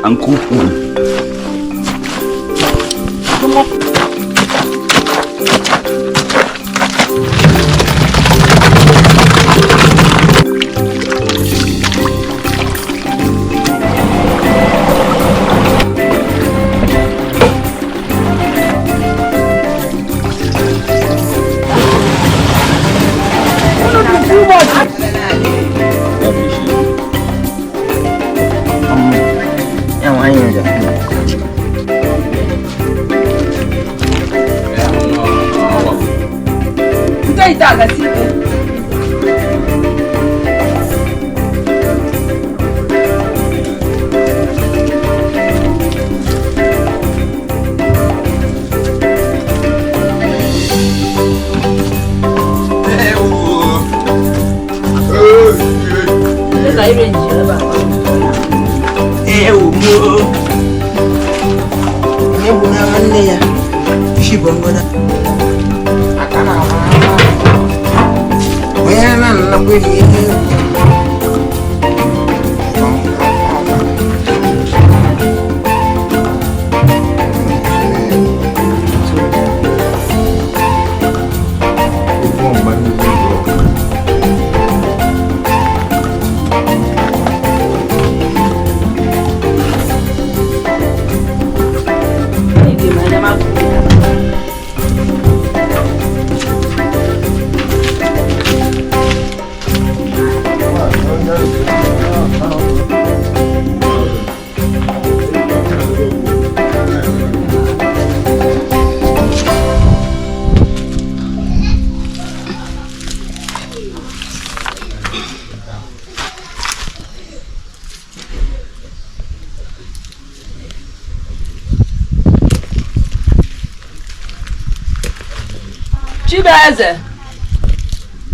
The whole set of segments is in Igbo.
Uncle.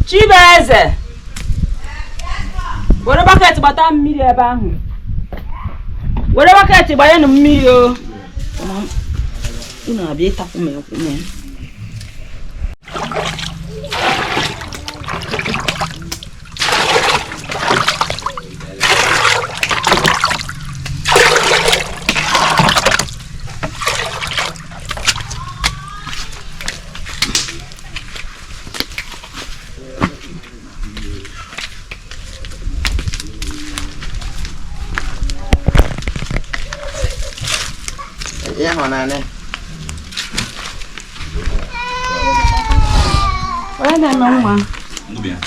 Chibeze. Were bucket gbata mmiri ebe ahụ. Were bucket gbanye na mmiri o. Unu abịa ịtapụ m ekwu m. Nane. Olha mama. Tudo bem.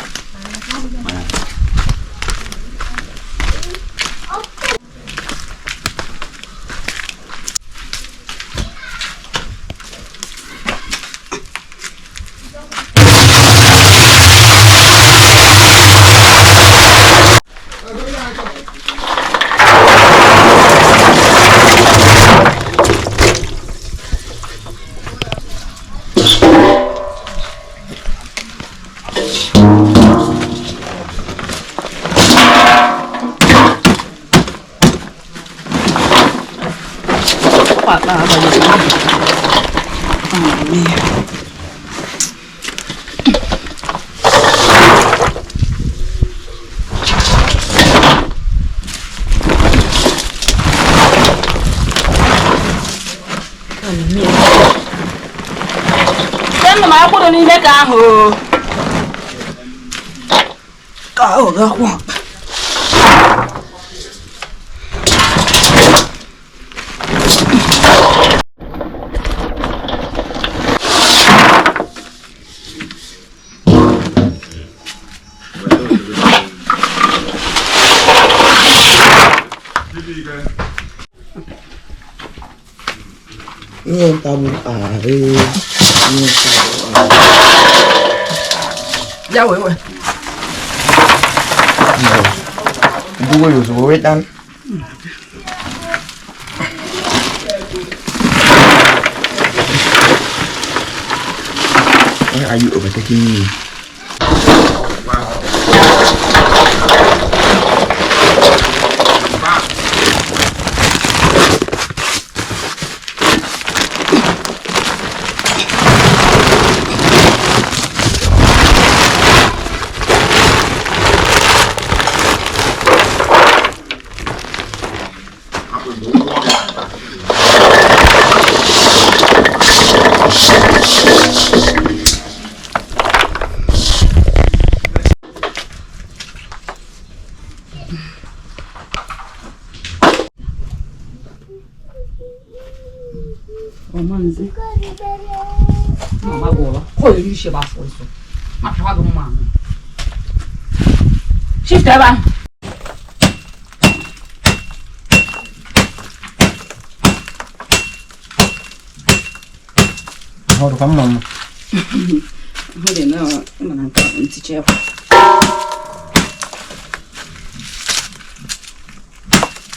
Ini tamu ari. Ya wewe. Dua yo so wetan. Ayo obat iki. Hold you share about for so. My father man. Shift ever. How to come, Mama? Hold it now. I'm going to teach you.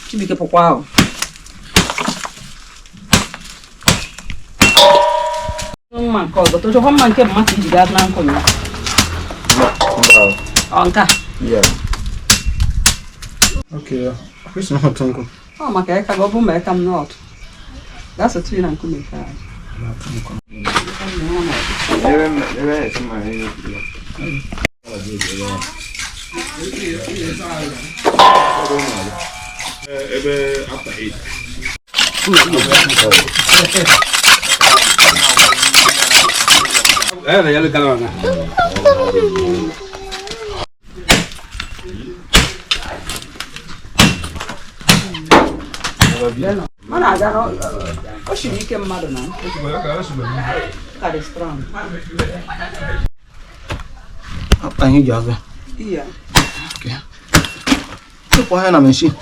She be a while. No man called, but one man came much to that man coming. Uncle. Yeah. Okay, who's not uncle? Oh, my car, I go home, I come not. That's a twin and come car. After 8. Ya le calor. Mana ada no? O shi ni ke mmadụ na. Ka dị strong. Apa yang jaga? Iya. Okay. Tu pun na machine.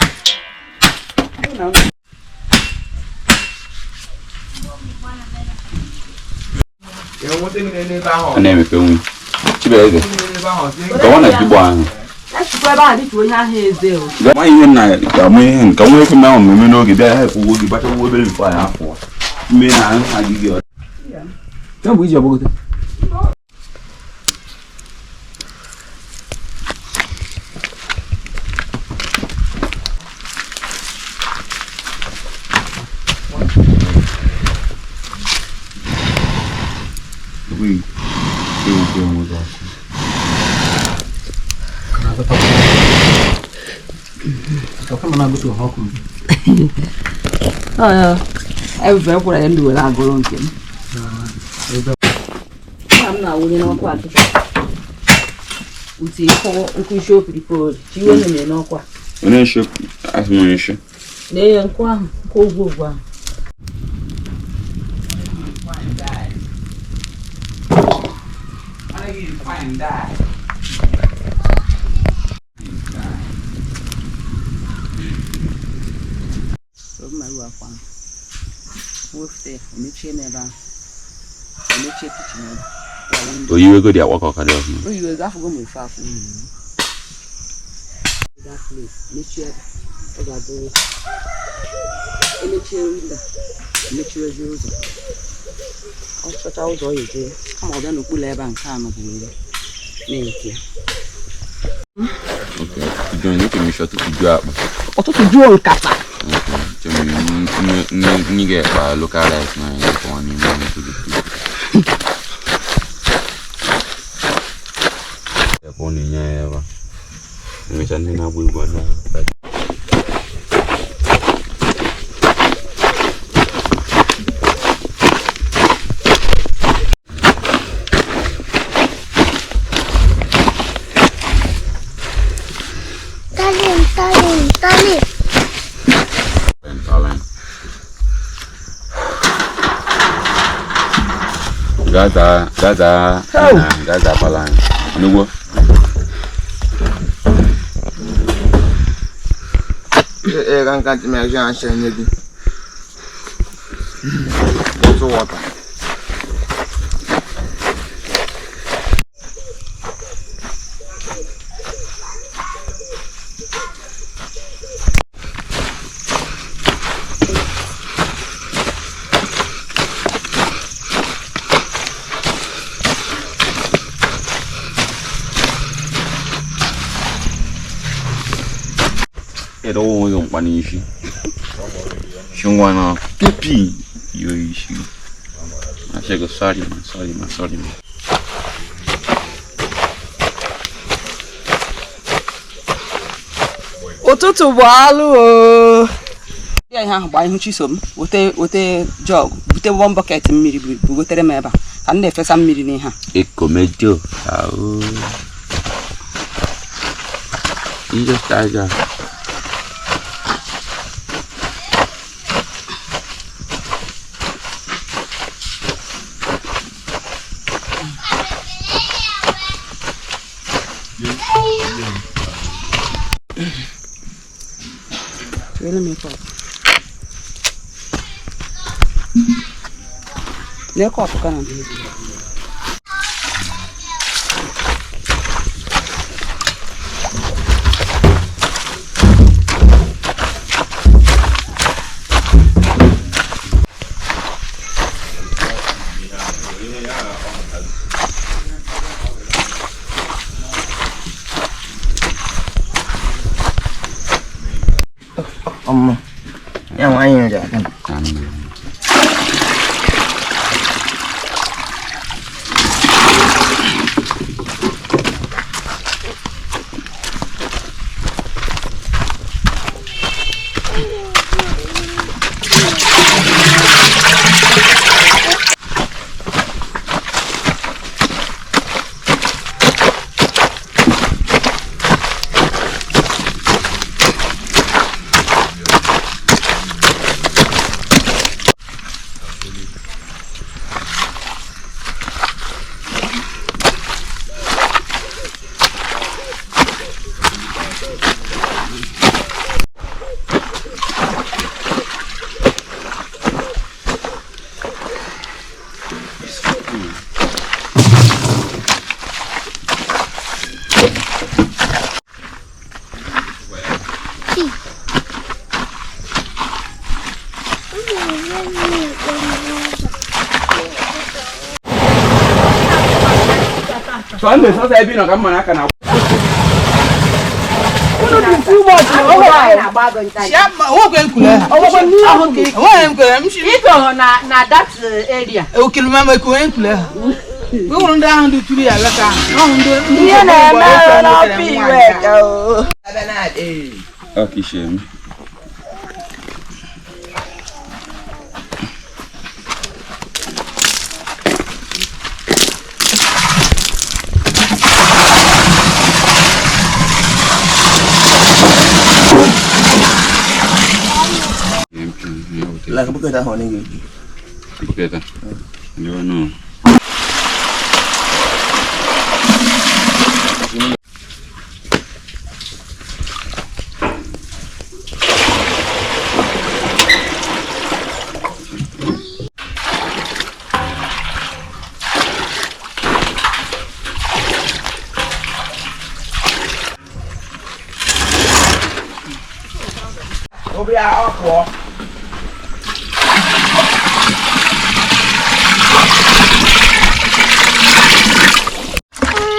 Anh em phải không? Chứ bây giờ có này cái bò. Mấy hình này cả mấy hình có mấy cái nào mình nói cái đấy hay phụ cái bắt đầu bên phải à phụ. Mấy nào hay gì vậy? Cái buổi giờ bao nhiêu? Ui, kêu một rồi. Kau kan mana butuh hukum? Em về qua đây em đuổi là gồm kiếm. Làm nào uống nó qua thì. Uống gì không uống shop đi po, chỉ uống này nó qua. Uống shop, as một shop. Này ăn qua, cô vô qua. Mà vừa qua, vừa thế, mình chơi này ba, mình chơi cái gì này. Tôi yêu cái điều của cái điều. Tôi yêu cái phụ mình pha phụ mình. That place, mình chơi, ở đó, mình chơi gì đó, mình chơi gì đó. Ông sao cháu rồi vậy? Không ở đây nó cứ lẽ bằng sao mà bùi, này kia. Okay, tujuan itu kami suatu tujuan. Otro tujuan kata. Ni kayak apa lokalize na yung kung ano yung mga tujuan. Ya po niya ya ba. Minsan din na buwan na. Tali. Gaza palang. Ano mo? Kan me ajuda a encher nele. Botou outra. Era o yung panishi. Shungwana pipi yoishi. Achego sorry man. Ụtụtụ bụ alụ o. Ya ihe ahụ gba ihu chisom, wete jọg, bute 1 bucket mmiri bụ wetere m ebe a. Ka m na-efesa mmiri n'ihe a. Ekomejo. Iyo taja. Really make up. Make up kana. Yang lain aja kan. Soalnya saya bilang kamu mana kan? Siapa? Oh, kan kula. Na that area. O que mama ko en kula. We won da handu tuli ala ka. No ndo. Iya na piwe ka o. Okay, shame. Lah bukan dah ni. Bukan dah. Yo no.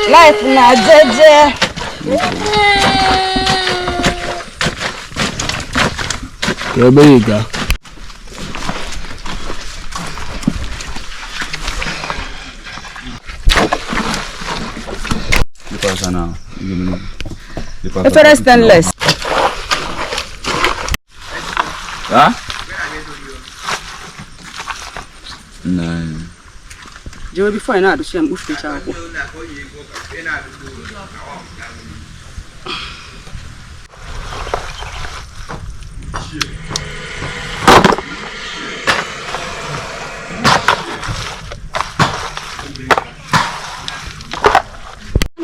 Life na jeje. Ya bega. Di sana. Efere stainless. Ah? Nah. Jawab before na do siam ufi cha ko.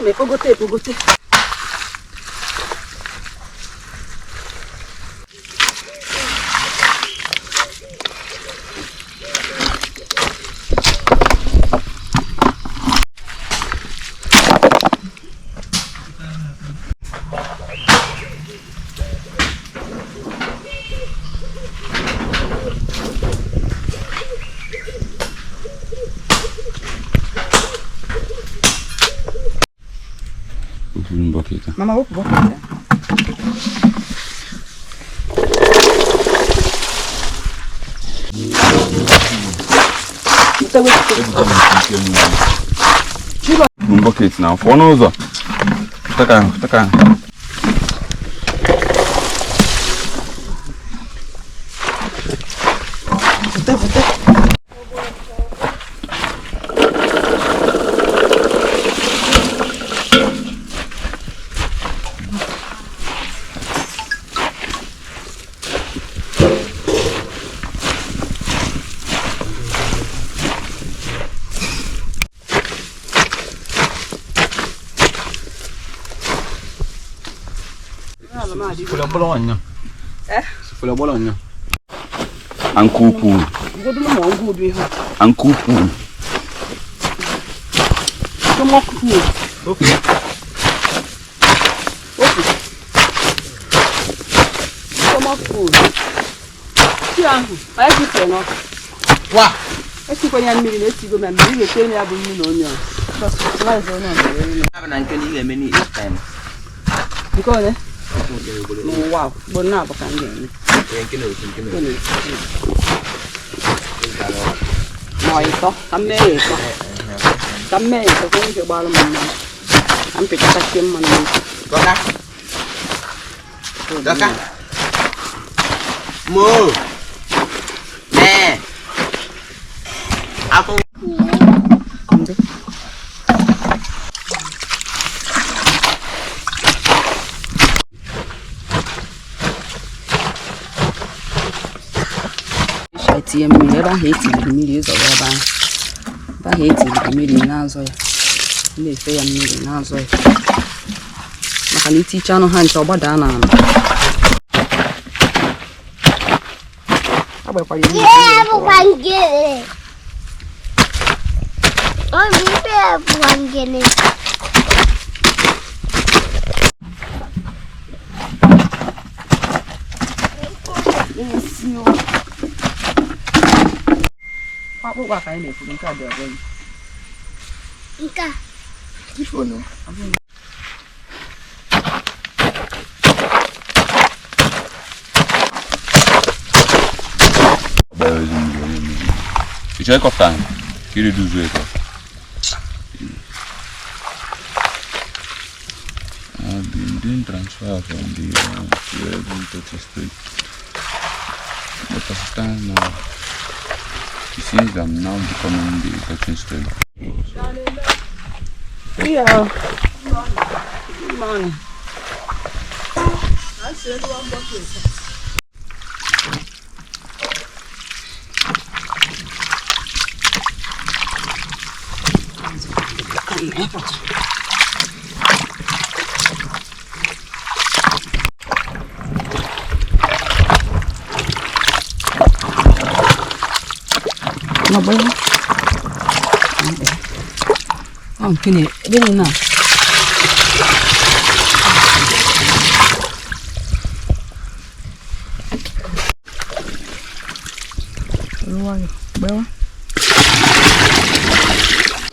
Me pogote. Mama vou botar. Um bucket now. For no uso. Taka. Fula bologna. Fula bologna. Ankupu. Ankupu. Wa. Esi kwanya mmiri na esi go ma mmiri wete na abu mmiri na onion. Slice onion. Na nke ni ga meni this time. Because eh. Wow, but na ba kan ge. Nke na otu nke na. Mo ito, kamme ito. Kamme ito ko ni ba lo mo. Am pe ta kem man. Doka. Doka. Mo. Aku Shati mmiri ebe ahụ etiri mmiri ịzọrọ ebe ahụ. Ebe ahụ etiri mmiri na-azọ ya. Na-efe ya mmiri na-azọ ya. Maka na iticha anụ ha nche ọgbada na ala. Agbakwara ya. Oh, we have one guinea. What work I need for the car? Ika. Which one? C'è cortante, che ridurre qua. Been transfer from the Touch Street. The Pakistan now. You see them now becoming the touching street. Yeah. Good morning. I said one bucket. Mà bây cái này bên này nào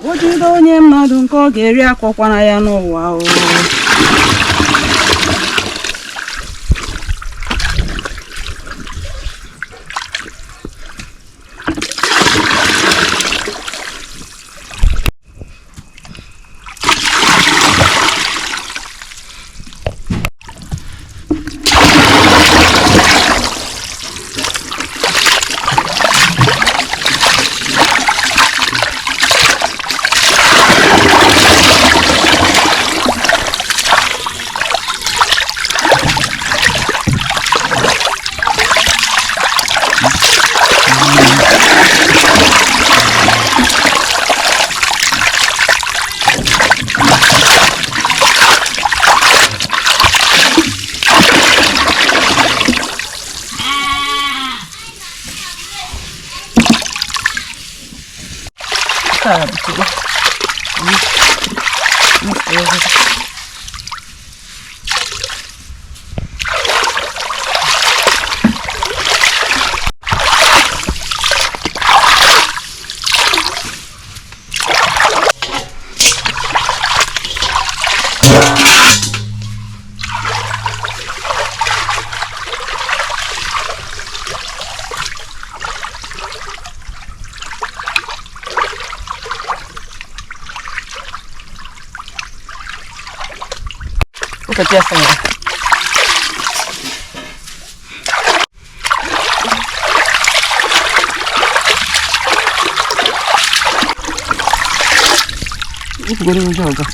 Ojido onye mmadụ nke ọ ga-eri akwọkwana ya n'ụwa o. Look at this thing. You can get in the jug.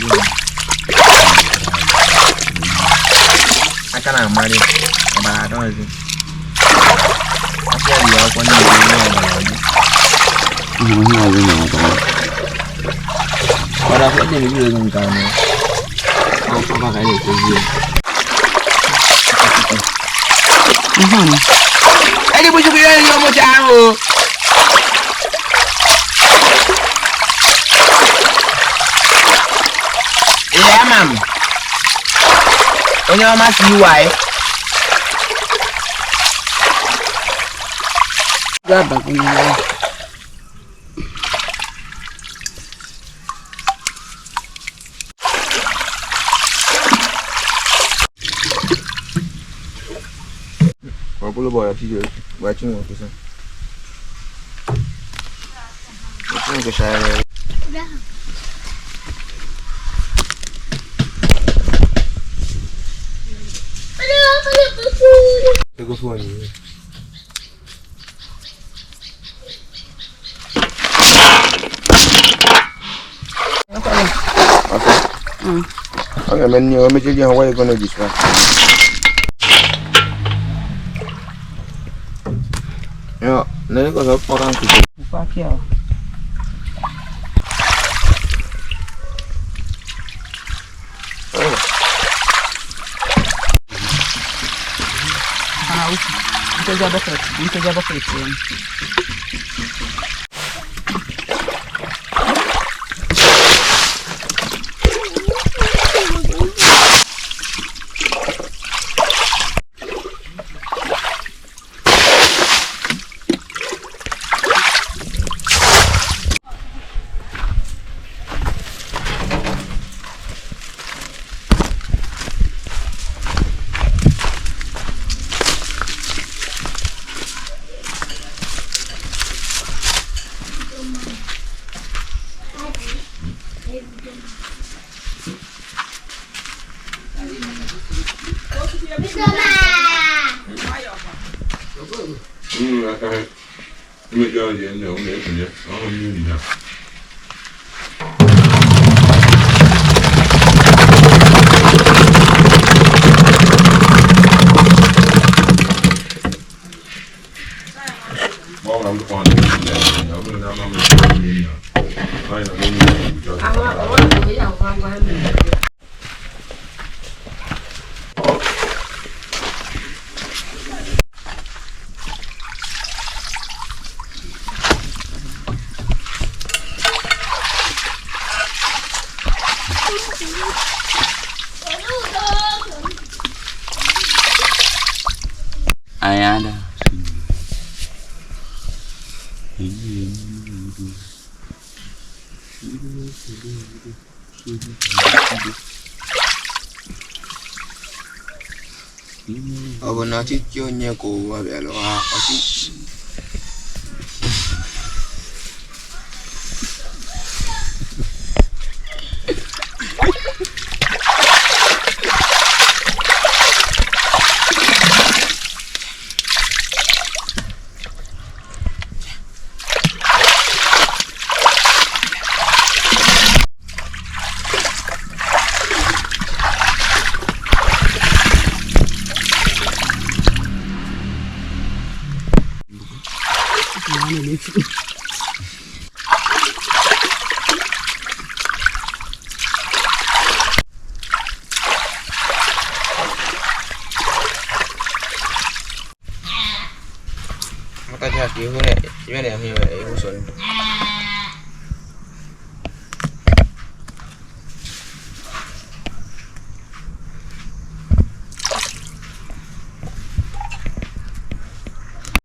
I can't marry, but I don't know. I tell you, I want to but I thought they were going down. I'll come back and you. Anybody be ready on my channel? Yeah, ma'am. Only must see why. Grab back on you. Pull boy, I see you watching what you say. What's the share? Take a phone. Okay, man, you want me to tell you how you're gonna do this one? Yeah, then it goes up for them to Fuck yeah. Inte jobba fritt igen. Ayada. Oh, not it, you're near go. You are here,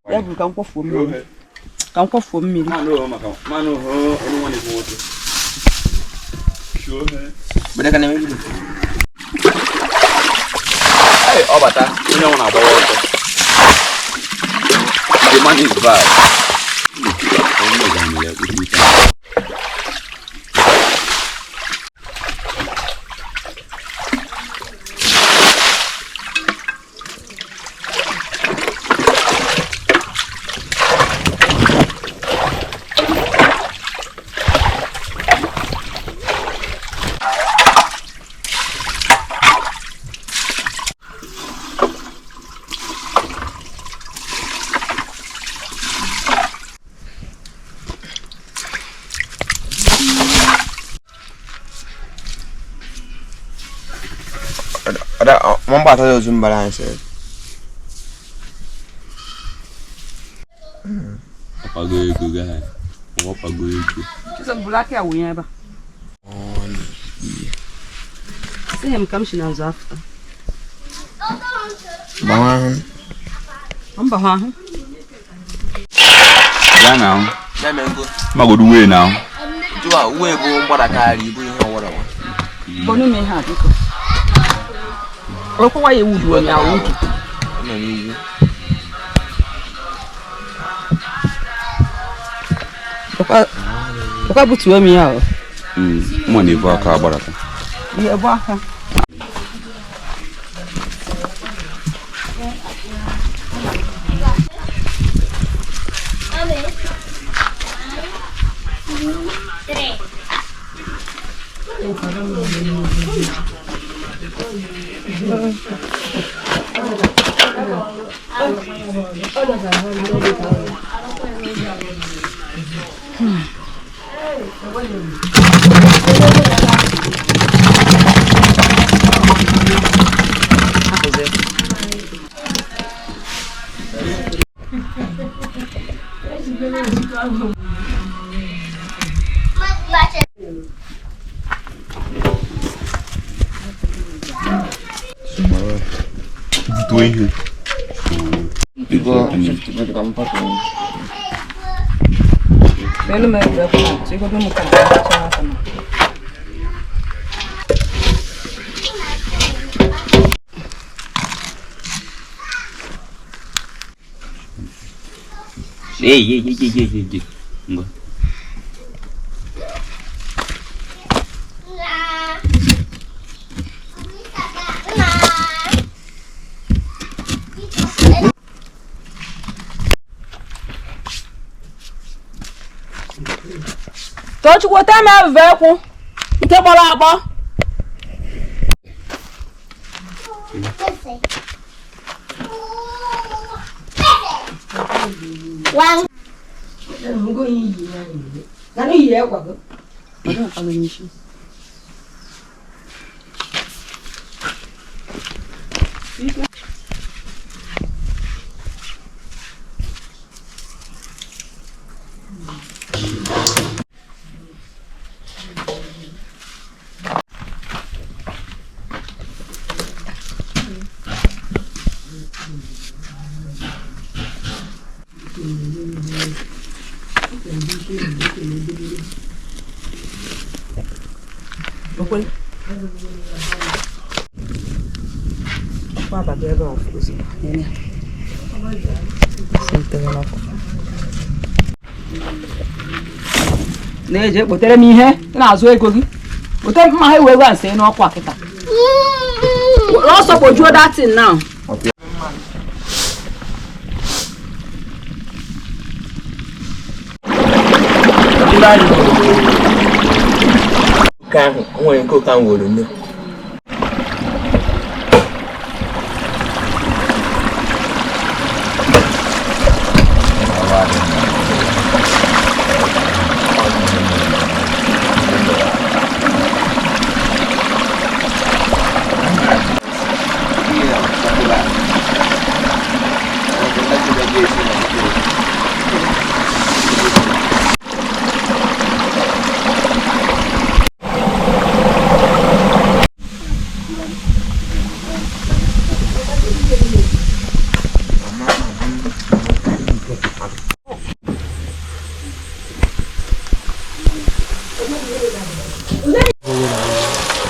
Ya bu kan ko fo mi. Kan ko fo mi. Mano, anyone is water. Sure, man. but I can never do. Hey, Obata, you know about water. The man is bad. One battle of Zoom balance. Papa go guy. Papa go. Just a black hair we have. See him come she knows after. Mama. I'm behind. Yeah now. Let me go. Ma go do way now. You are way born what I carry. You know what I want. Bonu me ha biko. Okwa ye wudu o ya wudu. Okwa butu o mi ya o. Mo ni va ka baraka. Ye bo aka. Doing here. Pelo meu Deus, chego no mundo. Ei. Ngwa. Tochi ko ta ma ve ku. Nke bolo agbo. One. I'm going to Can you hear what? I don't have any issue. Okay. Papa gave off. Neje, botere mi ihe, na azu ego gi. Botere ma he we wan say no kwa kita. Also poju that thing now. Can when go can wo no.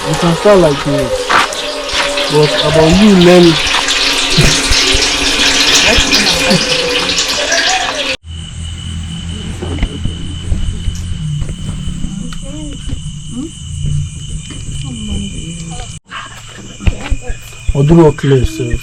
You can start like me, but about you learning. Or do not clear yourself.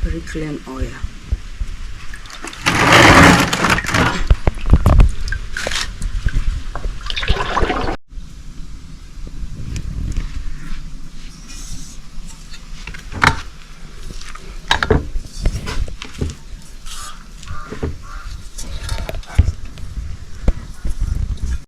Very clean oil.